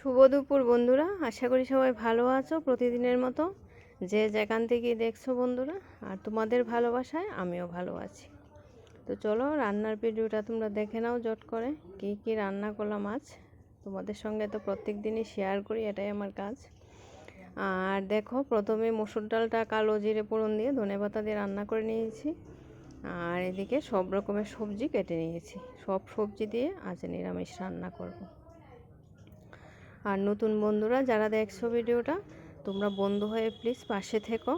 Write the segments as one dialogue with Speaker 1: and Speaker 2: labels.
Speaker 1: শুভ দুপুর বন্ধুরা, আশা করি সবাই ভালো আছো প্রতিদিনের মতো। যে যেখান থেকে দেখছো বন্ধুরা, আর তোমাদের ভালোবাসায় আমিও ভালো আছি। তো চলো রান্নার ভিডিওটা তোমরা দেখে নাও জট করে, কি কি রান্না করলাম আজ। তোমাদের সঙ্গে তো প্রত্যেক দিনই শেয়ার করি, এটাই আমার কাজ। আর দেখো, প্রথমে মসুর ডালটা কালো জিরে ফোড়ন দিয়ে ধনেপাতা দিয়ে রান্না করে নিয়েছি। আর এদিকে সব রকমের সবজি কেটে নিয়েছি। সব সবজি দিয়ে আজ নিরামিষ রান্না করব। আর নতুন বন্ধুরা যারা দেখছো ভিডিওটা, তোমরা বন্ধু হয়ে প্লিজ পাশে থেকো,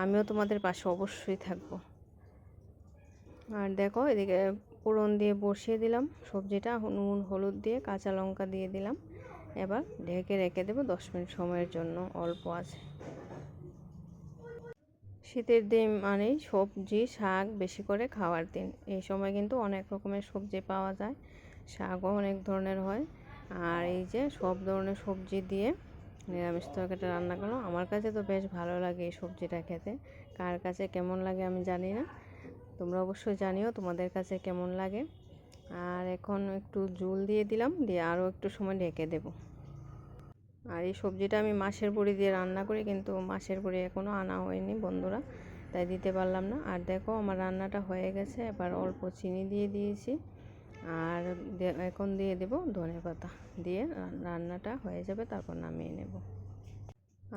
Speaker 1: আমিও তোমাদের পাশে অবশ্যই থাকব। আর দেখো, এদিকে ফোড়ন দিয়ে বসিয়ে দিলাম সবজিটা, নুন হলুদ দিয়ে কাঁচা লঙ্কা দিয়ে দিলাম। এবার ঢেকে রেখে দেবো 10 মিনিট সময়ের জন্য, অল্প আছে। শীতের দিন মানেই সবজি শাক বেশি করে খাওয়ার দিন। এই সময় কিন্তু অনেক রকমের সবজি পাওয়া যায়, শাকও অনেক ধরনের হয়। আর এই যে সব ধরনের সবজি দিয়ে নিরামিষ তরকারিটা রান্না করলাম। আমার কাছে তো বেশ ভালো লাগে এই সবজিটা খেতে। কার কাছে কেমন লাগে আমি জানি না, তোমরা অবশ্যই জানিও তোমাদের কাছে কেমন লাগে। আর এখন একটু ঝোল দিয়ে দিলাম, দিয়ে আরও একটু সময় ঢেকে দেব। আর এই সবজিটা আমি মাছের বড়ি দিয়ে রান্না করি, কিন্তু মাছের বড়ি এখনও আনা হয়নি বন্ধুরা, তাই দিতে পারলাম না। আর দেখো আমার রান্নাটা হয়ে গেছে, এবার অল্প চিনি দিয়ে দিয়েছি। আর এখন দিয়ে দেব ধনেপাতা, দিয়ে রান্নাটা হয়ে যাবে, তারপর নামিয়ে নেব।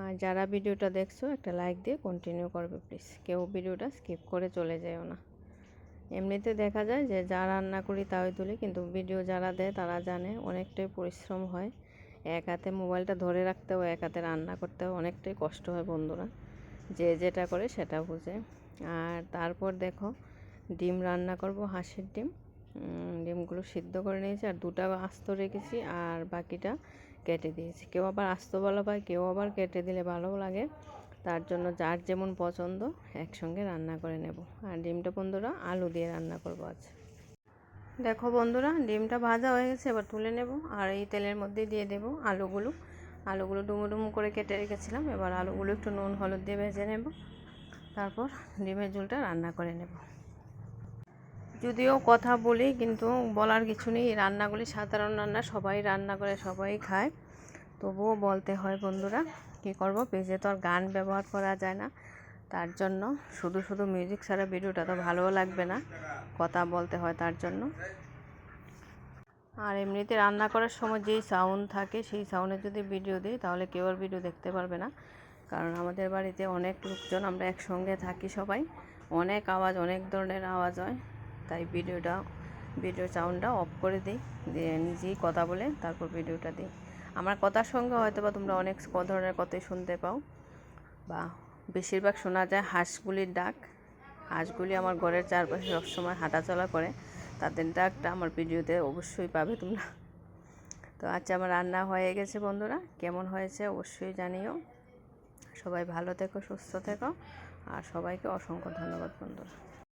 Speaker 1: আর যারা ভিডিওটা দেখছো একটা লাইক দিয়ে কন্টিনিউ করবে প্লিজ, কেউ ভিডিওটা স্কিপ করে চলে যেও না। এমনিতে দেখা যায় যে যা রান্না করি তাই তুলি, কিন্তু ভিডিও যারা দেয় তারা জানে অনেকটাই পরিশ্রম হয়। এক হাতে মোবাইলটা ধরে রাখতেও, এক হাতে রান্না করতেও অনেকটাই কষ্ট হয় বন্ধুরা, যে যেটা করে সেটা বুঝে। আর তারপর দেখো, ডিম রান্না করব, হাঁসের ডিম। ডিমগুলো সিদ্ধ করে নিয়েছি, আর দুটা আস্ত রেখেছি, আর বাকিটা কেটে দিয়েছি। কেউ আবার আস্ত ভালো পায়, কেউ আবার কেটে দিলে ভালো লাগে। তার জন্য যার যেমন পছন্দ একসঙ্গে রান্না করে নেব। আর ডিমটা বন্ধুরা আলু দিয়ে রান্না করব আজ। দেখো বন্ধুরা, ডিমটা ভাজা হয়ে গেছে, এবার তুলে নেব। আর এই তেলের মধ্যে দিয়ে দেব আলুগুলো ডুমো ডুমো করে কেটে রেখেছিলাম। এবার আলুগুলো একটু নুন হলুদ দিয়ে ভেজে নেব, তারপর ডিমের ঝোলটা রান্না করে নেব। যদিও কথা বলি, কিন্তু বলার কিছু নেই, রান্নাগুলি সাধারণ রান্না, সবাই রান্না করে সবাই খায়, তবুও বলতে হয় বন্ধুরা। কী করব, পেজে তো আর গান ব্যবহার করা যায় না, তার জন্য শুধু শুধু মিউজিক ছাড়া ভিডিওটা তো ভালোও লাগবে না, কথা বলতে হয় তার জন্য। আর এমনিতে রান্না করার সময় যেই সাউন্ড থাকে, সেই সাউন্ডে যদি ভিডিও দিই তাহলে কেউ আর ভিডিও দেখতে পারবে না। কারণ আমাদের বাড়িতে অনেক লোকজন, আমরা একসঙ্গে থাকি সবাই, অনেক আওয়াজ, অনেক ধরনের আওয়াজ হয়। তাই ভিডিও সাউন্ডটা অফ করে দিই, দিয়ে নিজেই কথা বলে তারপর ভিডিওটা দিই। আমার কথার সঙ্গে হয়তো বা তোমরা অনেক ধরনের কথাই শুনতে পাও, বা বেশিরভাগ শোনা যায় হাঁসগুলির ডাক। হাঁসগুলি আমার ঘরের চারপাশে সবসময় হাঁটাচলা করে, তাদের ডাকটা আমার ভিডিওতে অবশ্যই পাবে তোমরা। তো আচ্ছা, আমার রান্না হয়ে গেছে বন্ধুরা, কেমন হয়েছে অবশ্যই জানিও। সবাই ভালো থেকো, সুস্থ থেকো, আর সবাইকে অসংখ্য ধন্যবাদ বন্ধুরা।